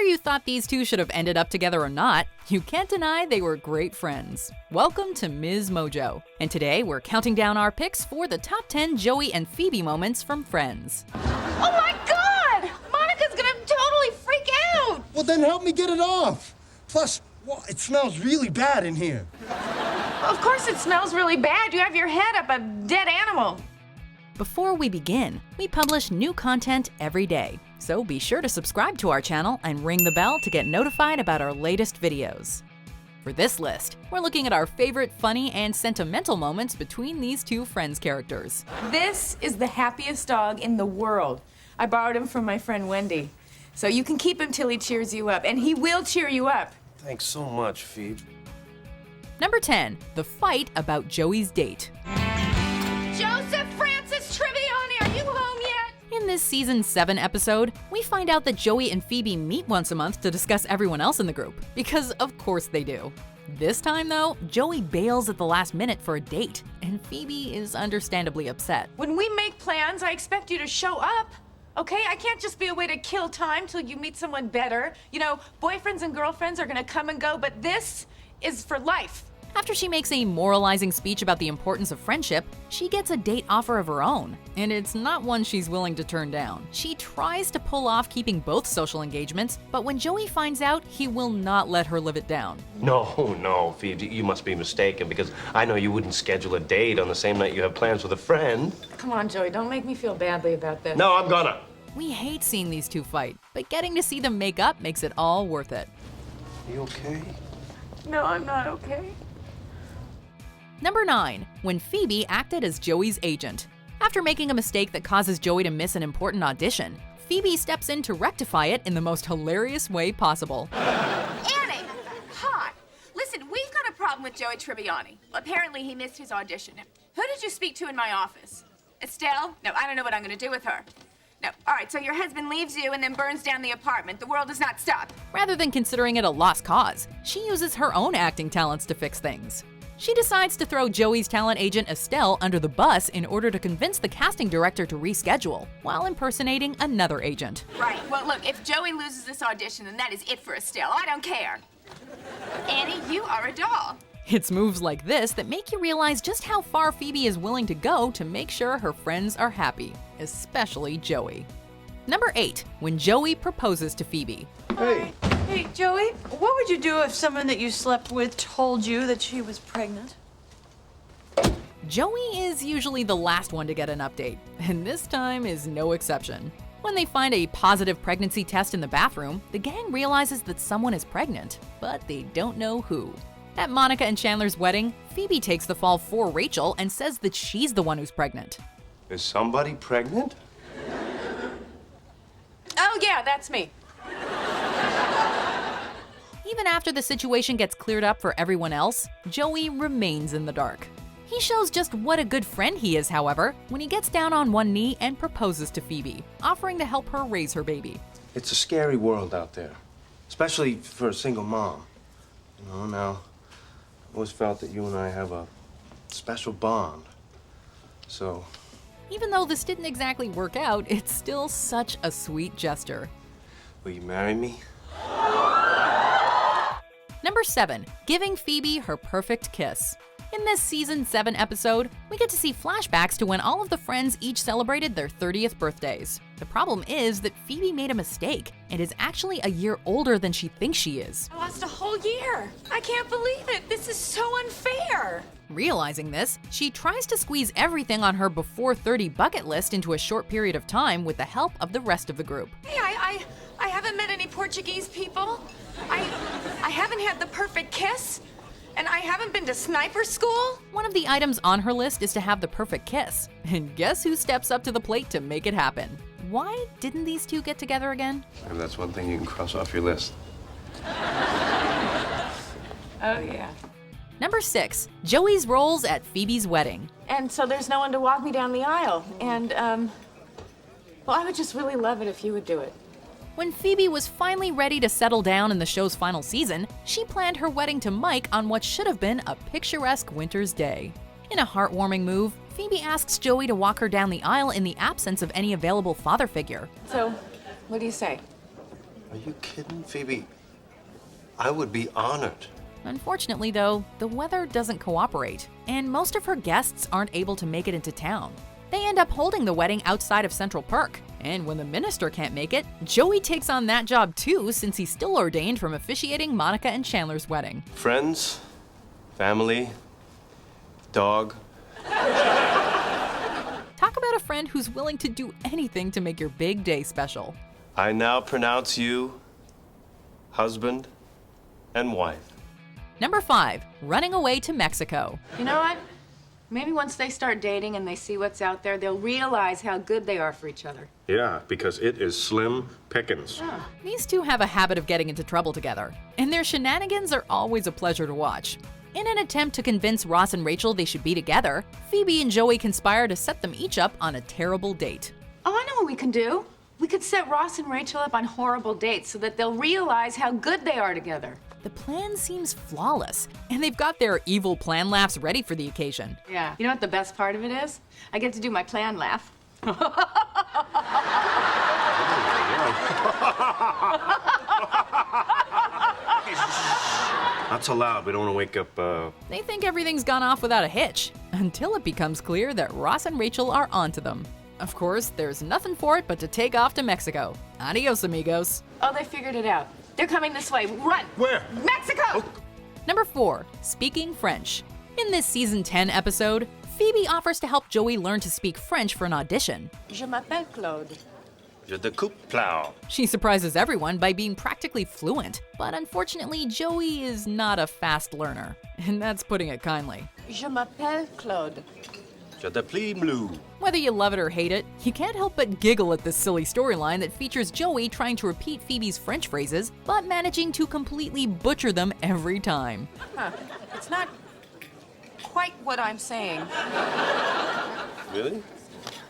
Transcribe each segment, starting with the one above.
Whether you thought these two should have ended up together or not, you can't deny they were great friends. Welcome to MsMojo, and today we're counting down our picks for the top 10 Joey and Phoebe moments from Friends. Oh my God! Monica's gonna totally freak out! Well, then help me get it off. Plus, well, it smells really bad in here. Of course it smells really bad. You have your head up a dead animal. Before we begin, we publish new content every day, so be sure to subscribe to our channel and ring the bell to get notified about our latest videos. For this list, we're looking at our favorite funny and sentimental moments between these two Friends characters. This is the happiest dog in the world. I borrowed him from my friend Wendy. So you can keep him till he cheers you up, and he will cheer you up. Thanks so much, Phoebe. Number 10, the fight about Joey's date. Joseph Francis Triviani, are you home yet? In this season 7 episode, we find out that Joey and Phoebe meet once a month to discuss everyone else in the group, because of course they do. This time though, Joey bails at the last minute for a date, and Phoebe is understandably upset. When we make plans, I expect you to show up. Okay, I can't just be a way to kill time till you meet someone better. You know, boyfriends and girlfriends are gonna come and go, but this is for life. After she makes a moralizing speech about the importance of friendship, she gets a date offer of her own, and it's not one she's willing to turn down. She tries to pull off keeping both social engagements, but when Joey finds out, he will not let her live it down. No, Phoebe, you must be mistaken, because I know you wouldn't schedule a date on the same night you have plans with a friend. Come on, Joey, don't make me feel badly about this. No, I'm gonna. We hate seeing these two fight, but getting to see them make up makes it all worth it. You okay? No, I'm not okay. Number 9, when Phoebe acted as Joey's agent. After making a mistake that causes Joey to miss an important audition, Phoebe steps in to rectify it in the most hilarious way possible. Annie! Hi. Listen, we've got a problem with Joey Tribbiani. Apparently he missed his audition. Who did you speak to in my office? Estelle? No, I don't know what I'm gonna do with her. No. All right, so your husband leaves you and then burns down the apartment. The world does not stop. Rather than considering it a lost cause, she uses her own acting talents to fix things. She decides to throw Joey's talent agent Estelle under the bus in order to convince the casting director to reschedule, while impersonating another agent. Right. Well, look, if Joey loses this audition, then that is it for Estelle. I don't care. Annie, you are a doll. It's moves like this that make you realize just how far Phoebe is willing to go to make sure her friends are happy, especially Joey. Number 8, when Joey proposes to Phoebe. Hey. Hey, Joey, what would you do if someone that you slept with told you that she was pregnant? Joey is usually the last one to get an update, and this time is no exception. When they find a positive pregnancy test in the bathroom, the gang realizes that someone is pregnant, but they don't know who. At Monica and Chandler's wedding, Phoebe takes the fall for Rachel and says that she's the one who's pregnant. Is somebody pregnant? Oh yeah, that's me. Even after the situation gets cleared up for everyone else, Joey remains in the dark. He shows just what a good friend he is, however, when he gets down on one knee and proposes to Phoebe, offering to help her raise her baby. It's a scary world out there, especially for a single mom. You know, now, I always felt that you and I have a special bond. So, Even though this didn't exactly work out, it's still such a sweet gesture. will you marry me? Number 7, giving Phoebe her perfect kiss. In this season 7 episode, we get to see flashbacks to when all of the friends each celebrated their 30th birthdays. The problem is that Phoebe made a mistake and is actually a year older than she thinks she is. I lost a whole year. I can't believe it. This is so unfair. Realizing this, she tries to squeeze everything on her before 30 bucket list into a short period of time with the help of the rest of the group. Hey, I haven't met any Portuguese people. I haven't had the perfect kiss. And I haven't been to sniper school. One of the items on her list is to have the perfect kiss. And guess who steps up to the plate to make it happen? Why didn't these two get together again? Maybe that's one thing you can cross off your list. Oh, yeah. Number 6, Joey's roles at Phoebe's wedding. And so there's no one to walk me down the aisle. And, well, I would just really love it if you would do it. When Phoebe was finally ready to settle down in the show's final season, she planned her wedding to Mike on what should have been a picturesque winter's day. In a heartwarming move, Phoebe asks Joey to walk her down the aisle in the absence of any available father figure. So, what do you say? Are you kidding, Phoebe? I would be honored. Unfortunately, though, the weather doesn't cooperate, and most of her guests aren't able to make it into town. They end up holding the wedding outside of Central Park, and when the minister can't make it, Joey takes on that job too since he's still ordained from officiating Monica and Chandler's wedding. Friends, family, dog. Talk about a friend who's willing to do anything to make your big day special. I now pronounce you husband and wife. Number 5, running away to Mexico. You know what? Maybe once they start dating and they see what's out there, they'll realize how good they are for each other. Yeah, because it is slim pickings. These two have a habit of getting into trouble together, and their shenanigans are always a pleasure to watch. In an attempt to convince Ross and Rachel they should be together, Phoebe and Joey conspire to set them each up on a terrible date. Oh, I know what we can do. We could set Ross and Rachel up on horrible dates so that they'll realize how good they are together. The plan seems flawless, and they've got their evil plan laughs ready for the occasion. Yeah. You know what the best part of it is? I get to do my plan laugh. Not so loud, we don't want to wake up, They think everything's gone off without a hitch, until it becomes clear that Ross and Rachel are onto them. Of course, there's nothing for it but to take off to Mexico. Adios, amigos. Oh, they figured it out. They're coming this way. Run! Where? Mexico! Number 4, speaking French. In this season 10 episode, Phoebe offers to help Joey learn to speak French for an audition. Je m'appelle Claude. Je te coupe plow. She surprises everyone by being practically fluent, but unfortunately, Joey is not a fast learner, and that's putting it kindly. Je m'appelle Claude. Je te plie blue. Whether you love it or hate it, you can't help but giggle at this silly storyline that features Joey trying to repeat Phoebe's French phrases, but managing to completely butcher them every time. It's not quite what I'm saying. Really?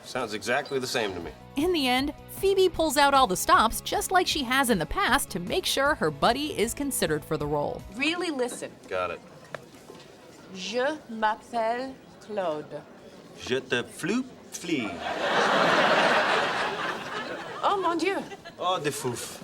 Sounds exactly the same to me. In the end, Phoebe pulls out all the stops just like she has in the past to make sure her buddy is considered for the role. Really listen. Got it. Je m'appelle Claude. Je te floop flee. Oh, mon Dieu. Oh, de fouf.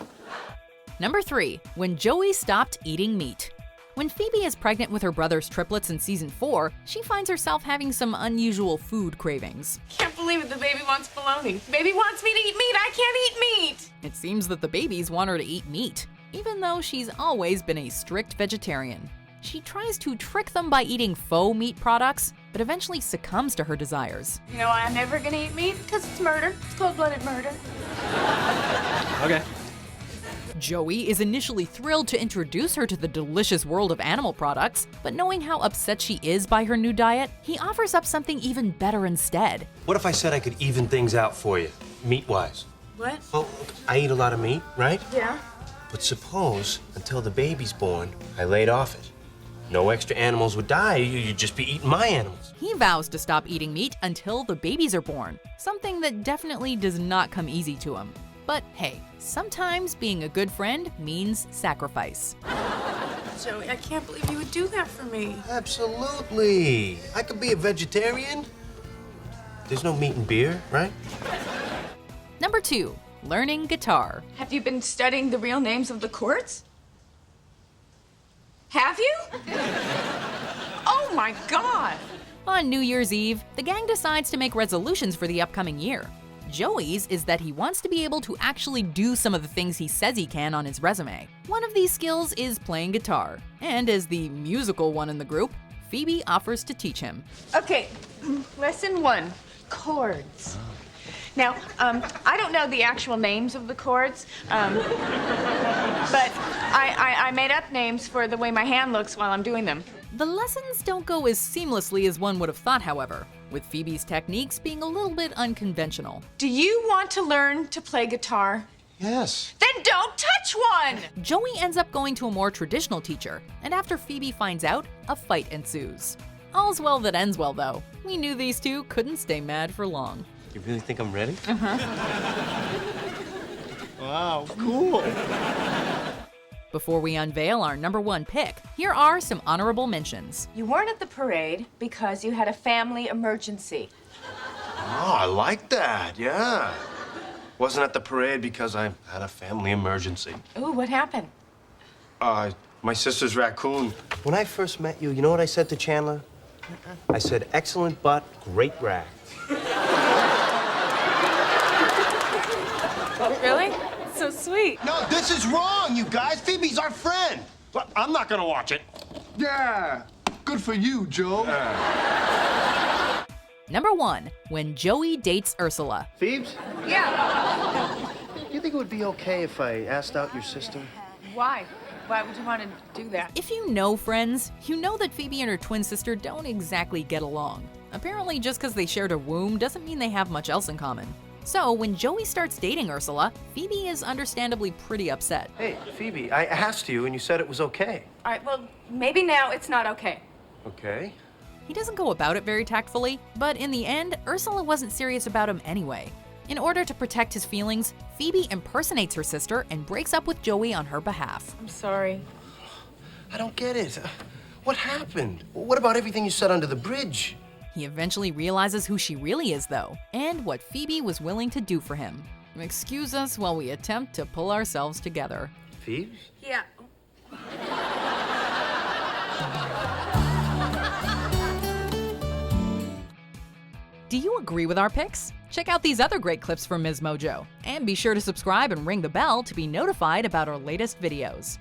Number 3, when Joey stopped eating meat. When Phoebe is pregnant with her brother's triplets in season 4, she finds herself having some unusual food cravings. Can't believe it. The baby wants bologna. Baby wants me to eat meat. I can't eat meat. It seems that the babies want her to eat meat, even though she's always been a strict vegetarian. She tries to trick them by eating faux meat products, but eventually succumbs to her desires. You know why I'm never gonna eat meat? Because it's murder. It's cold-blooded murder. Okay. Joey is initially thrilled to introduce her to the delicious world of animal products, but knowing how upset she is by her new diet, he offers up something even better instead. What if I said I could even things out for you, meat-wise? What? Well, I eat a lot of meat, right? Yeah. But suppose, until the baby's born, I laid off it. No extra animals would die, you'd just be eating my animals. He vows to stop eating meat until the babies are born, something that definitely does not come easy to him. But hey, sometimes being a good friend means sacrifice. Joey, I can't believe you would do that for me. Absolutely. I could be a vegetarian. There's no meat and beer, right? Number 2, learning guitar. Have you been studying the real names of the chords? Have you? Oh my God! On New Year's Eve, the gang decides to make resolutions for the upcoming year. Joey's is that he wants to be able to actually do some of the things he says he can on his resume. One of these skills is playing guitar, and as the musical one in the group, Phoebe offers to teach him. Okay, lesson 1, chords. Now, I don't know the actual names of the chords, but I made up names for the way my hand looks while I'm doing them. The lessons don't go as seamlessly as one would have thought, however, with Phoebe's techniques being a little bit unconventional. Do you want to learn to play guitar? Yes. Then don't touch one! Joey ends up going to a more traditional teacher, and after Phoebe finds out, a fight ensues. All's well that ends well, though. We knew these two couldn't stay mad for long. You really think I'm ready? Wow, cool. Before we unveil our number 1 pick, here are some honorable mentions. You weren't at the parade because you had a family emergency. Oh, I like that, yeah. Wasn't at the parade because I had a family emergency. Ooh, what happened? My sister's raccoon. When I first met you, you know what I said to Chandler? I said, excellent butt, great rack. Really? So sweet. No, this is wrong, you guys. Phoebe's our friend. Well, I'm not gonna watch it. Yeah, good for you, Joe. Number 1, when Joey dates Ursula. Phoebes, Yeah. do you think it would be okay if I asked out your sister? Why? Why would you want to do that? If you know friends, you know that Phoebe and her twin sister don't exactly get along. Apparently, just because they shared a womb doesn't mean they have much else in common. So, when Joey starts dating Ursula, Phoebe is understandably pretty upset. Hey, Phoebe, I asked you and you said it was okay. All right, well, maybe now it's not okay. Okay. He doesn't go about it very tactfully, but in the end, Ursula wasn't serious about him anyway. In order to protect his feelings, Phoebe impersonates her sister and breaks up with Joey on her behalf. I'm sorry. I don't get it. What happened? What about everything you said under the bridge? He eventually realizes who she really is, though, and what Phoebe was willing to do for him. Excuse us while we attempt to pull ourselves together. Phoebes? Yeah. Do you agree with our picks? Check out these other great clips from MsMojo, and be sure to subscribe and ring the bell to be notified about our latest videos.